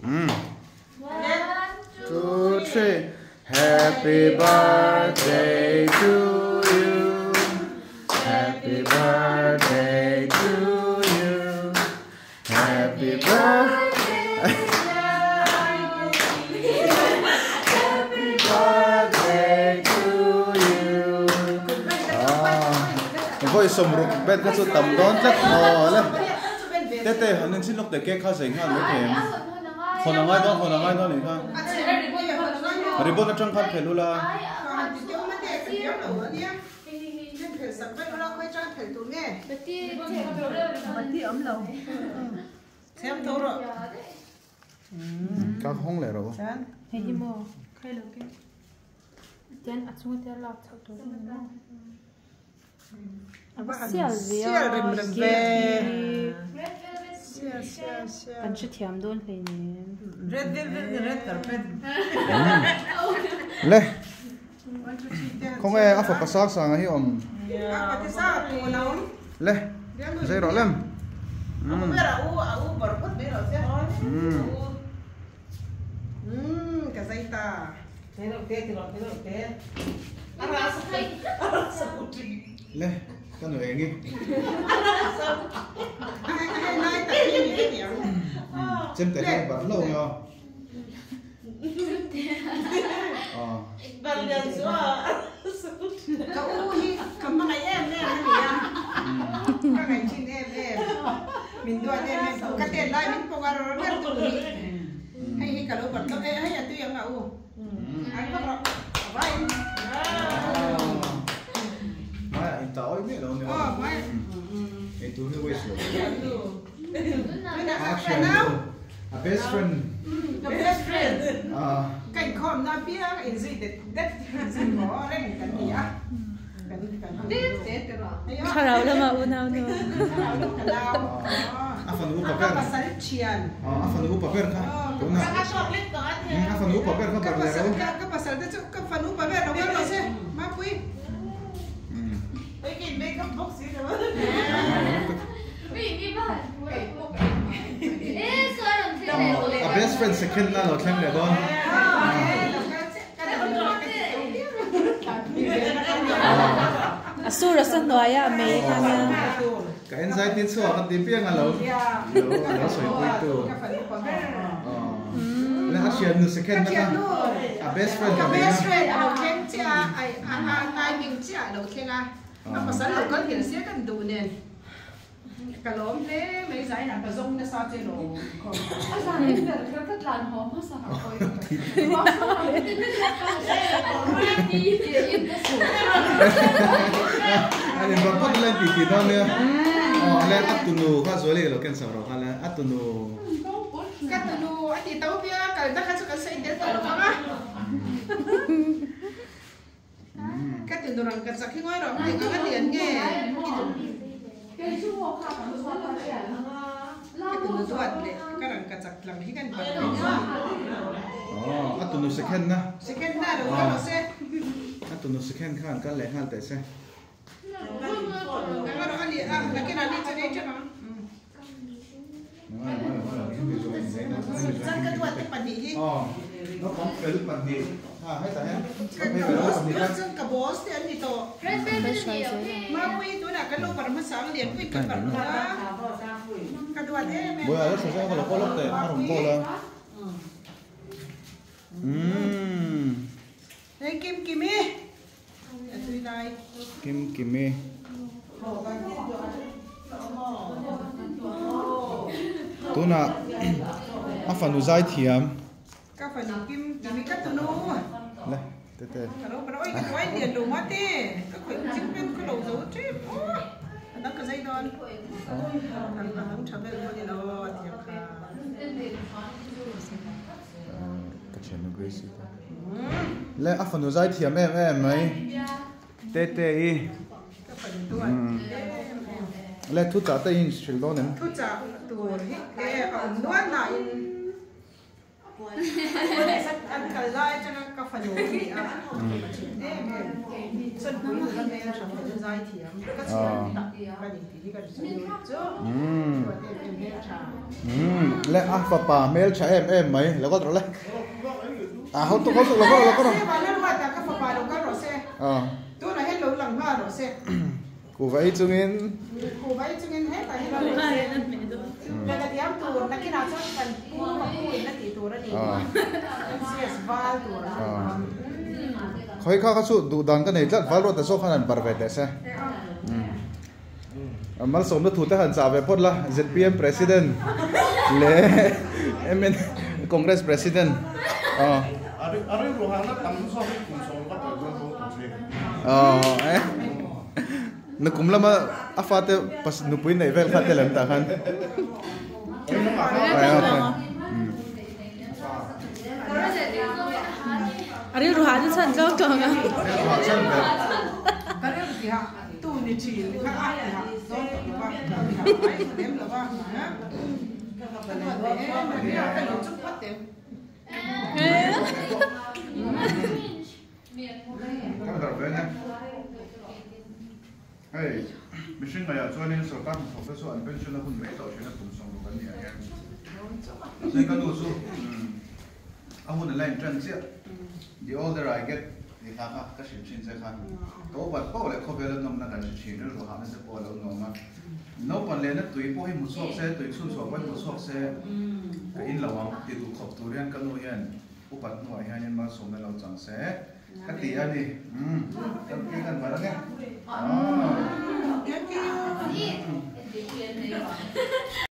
1, 2, 3. Happy birthday to you. Happy birthday to you. Happy birthday. Happy birthday to you. Voi sum ruk bet ka chu tam don tlak ho le. Tete hanin sin lok de ke kha seng han lo them. Khonangai don ni kha. Ribon atang khat phelula. Xem thấu rồi. Các hong lại rồi. Hay gì mà khai lâu cái. Tên xuống tên lọt thấu thấu Siêu rìm về. Anh sẽ thiam đôn lên nè. Red carpet. Le. Không nghe áp phật sát sang hi om. Le. Dây rõ lắm. Không biết là u bật bút đấy rồi chứ. Cái dây ta. Thế đâu thế. Le. Cái người nghe. Chém tay hay bật lâu nhau. Bật liền xuống. Cậu hi cầm bằng em nè à. Các ngày chín em. Mình đua em cái tiền lại mình không có rồi rất tụi hay cả lỗ bật lỗ hay là tuy em ngầu. Anh bắt rồi. Vai. Mai anh tao biết đâu nữa. Mai. Cái túi nó quay xuống. Action. A best friend. The best friend. Cảnh khom na phía in gì để gì có đấy cái gì á. Khảo lắm mà u nào nữa. Afan u papel. Afan u papel ka. Tuna. Afan u papel ka barlero. Ka pasal de ka fanu papel đâu có rồi chứ. Ma pui. Cái makeup box gì đó. A best friend second na lo thleng le don. Asura sa noya may kanya. Ka anxiety chu ka ti piang alo. Lo soi pui tu. Le action nu second na. A best friend ka. Best friend lo thleng cha ai tai ming cha lo thleng a. Ka pasal lo kan hin sia kan du nen. Cả lốm thế mấy giải là cả rong nó sao chơi đồ còn anh làm cái việc rất là hóm hết sao rồi anh em vẫn bắt lên tí đó nữa lên ắt tụi nô khác rồi lên là cái sao rồi lên ắt tụi nô anh thì tao biết cả ta khác cái xây đến tao rồi không á cái tụi nô rằng cái sao khi ngoài rồi thì cái tiền nghe cái tụi nó tuột đấy cái rằng cái chắc làm cái cái bật ắt tụi nô second na rồi cái nó sẽ ắt tụi nô second khác cái lẽ hai tại sao cái đó anh đi cái nào đi cho nên cho nó dân cái tuột cái bản địa đi nó có cái lúc bản địa hay tại em nó dân cả boss thì anh đi to mà quy tôi là cái lúc mà sáng liền quy cái bản đó cái tuột thế bây giờ nó sẽ có lúc để ăn hồng bò lên đây kim kim ấy kim kim ấy tôi là áp phần dai thiam các phần kim kim cắt tụi nó này tê tê cái đó cái quay tiền đồ mất đi các phải chính viên cái đầu dấu chứ đó cái dây đòn thằng chả biết cái nó thiệt cả cái chuyện nó gây gì lẽ áp phần dai thiam em ấy tê tê y các phần tuổi lẽ thu trả tay in chịu đó nè thu trả tuổi cái ông đoán lại anh cả lại cho nó các phần đồ gì à sân cuối người ta nghe sản phẩm dai thiam các chuyện cái gì thì cái gì chứ lẽ à phá bà mail trả em mấy là có rồi đấy à không tôi có rồi là có rồi tôi là hết lối lần ba rồi xe cô vậy chung in hết là hết lối xe là cái tiệm tour là cái nào cho cần mua mà mua là tí tour đó đi MCS Val tour khơi khá số đủ đàn cái này rất Val rồiแต่ số khả năng bảo vệ đấy sẽ mà số nó thu tới hàng trả về pot là ZPM President lệ MN Congress President Ari ruhana tamu so cùng so bắt đầu con ấy nó cũng là mà afate pas nupui này về khát làm ta khăn Ari ruhani san jauh jauh kan? cái này thì ha tu ni chỉ cái ai ha đó là cái điểm là ba hả cái này cái chút bắt tiền Các bạn về nhé. Hey, mình xin mời cho nên sở tam học cái số anh bên trên là hun mấy tổ chuyên cùng sống của vấn đề này. Nên cái đồ số, hun là lên chân diện. The older I get, thì khác các chuyện sẽ khác. Có vật bao lại không về là nông là cái chuyện nữa rồi hắn sẽ bỏ lâu nông mà. Nấu phần lên nó tùy bao nhiêu một số xe tùy xuân số bao nhiêu một số xe. Cái in lẩu thì tụ khóc tụ riêng cái nuôi hen. Úp bật ngoài hai nhân mà số này lâu chẳng sẽ. Cái tí anh đi, cái gần vào đó nghe. Thank you.